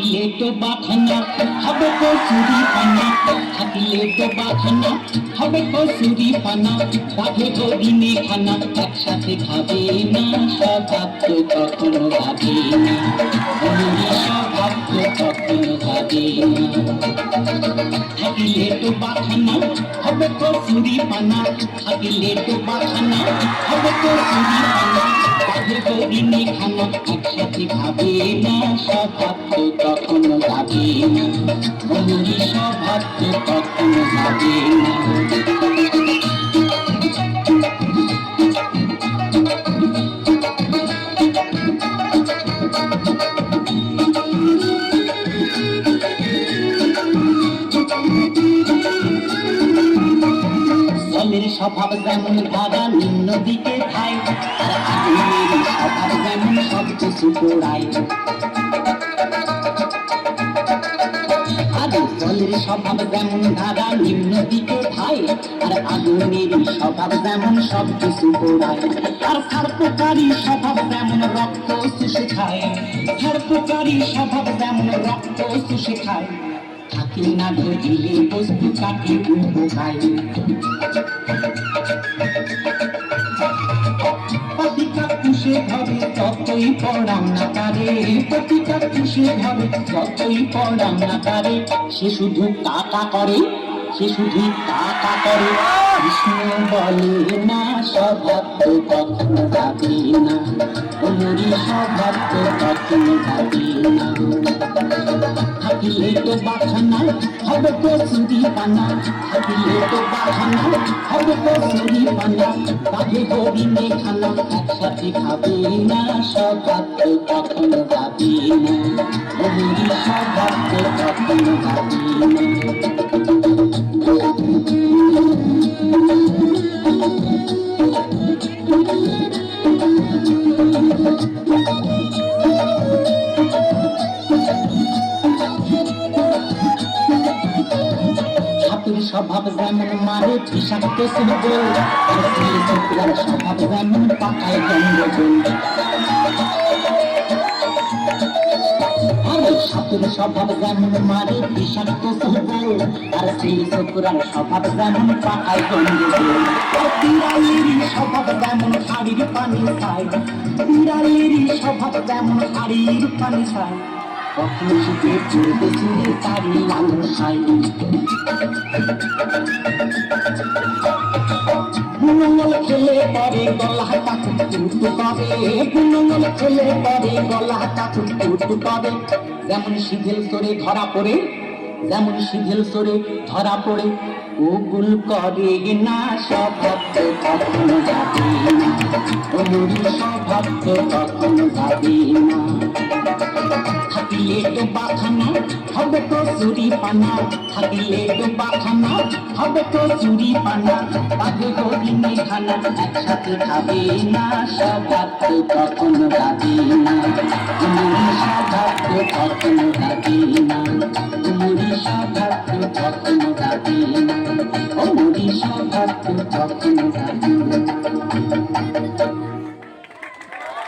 থাকিলে তো বাখানা হবে কচুরি পানা, থাকিলে তো বাখানা হবে কচুরি পানা, বাঘে হরিণে খানা একসাথে খাবে না, স্বভাব তো কখনো ভাবে না, স্বভাব তো কখনো ভাবে না। থাকিলে তো বাখানা হবে কচুরি পানা, থাকিলে তো বাখানা হবে কচুরি পানা, বাঘে হরিণে খানা একসাথে খাবে না, স্বভাব তো কখনো ভাবে না, স্বভাব তো কখনো ভাবে না। জলের স্বভাব যেমন ধারা নিম্ন দিকে খায়, আর আগুনের স্বভাব যেমন সব কিছু পোড়ায়। আরে জলের স্বভাব যেমন ধারা নিম্ন দিকে খায়, আর আগুনের স্বভাব যেমন সব কিছু পোড়ায়। আর সার্পকারী স্বভাব যেমন রক্ত চুষে খায়, সার্পকারী স্বভাব যেমন রক্ত চুষে খায়, থাকে না ধরিলে বস্তু কাটে উপকায়। পাতিকা পুষে ধরে যতই পড়াম না তারে, পাতিকা পুষে ধরে যতই পড়াম না তারে, সে শুধু কাকা করে, সে শুধু কাকা করে, কৃষ্ণ বলে না, স্বভাব তো কখনো ভাবে না, ওমরি স্বভাব তো কখনো ভাবে না। থাকিলে তো বাখানা হবে কচুরি পানা, থাকিলে তো বাখানা হবে কচুরি পানা, বাঘে হরিণে খানা একসাথে খাবে না, স্বভাব তো কখনো ভাবে না, ওমরি স্বভাব তো কখনো ভাবে না। সাপের স্বভাব যেমন মারে বিষাক্ত সুন্দর, আর সেই ছোকরার স্বভাব যেমন পাকায় গন্ধগোল। আরে সাপের স্বভাব যেমন মারে বিষাক্ত সুন্দর, আর সেই ছোকরার স্বভাব যেমন পাকায় গন্ধগোল। আর বিড়ালেরই স্বভাব যেমন হাড়ির পানি খায়, বিড়ালেরই স্বভাব যেমন হাড়ির পানি খায়, কখন শীতে চলতে চলে তারি লালন খায়। গুণমল খেলে পরে গলা কাকুট করে, গুণমল খেলে পরে গলা কাকুট করে, যেমন শিথিল সরে ধরা পড়ে, যেমন শিথিল সরে ধরা পড়ে, ওগুল করে না, স্বভাব তো কখনো যাবে না, ওমরি স্বভাব তো কখনো যাবে না। থাকিলে তো বাখানা হবে কচুরি পানা, থাকিলে তো বাখানা হবে কচুরি পানা, বাঘে হরিণে খানা একসাথে খাবে না, স্বভাব তো কখনো যাবে না, ওমরি স্বভাব তো কখনো যাবে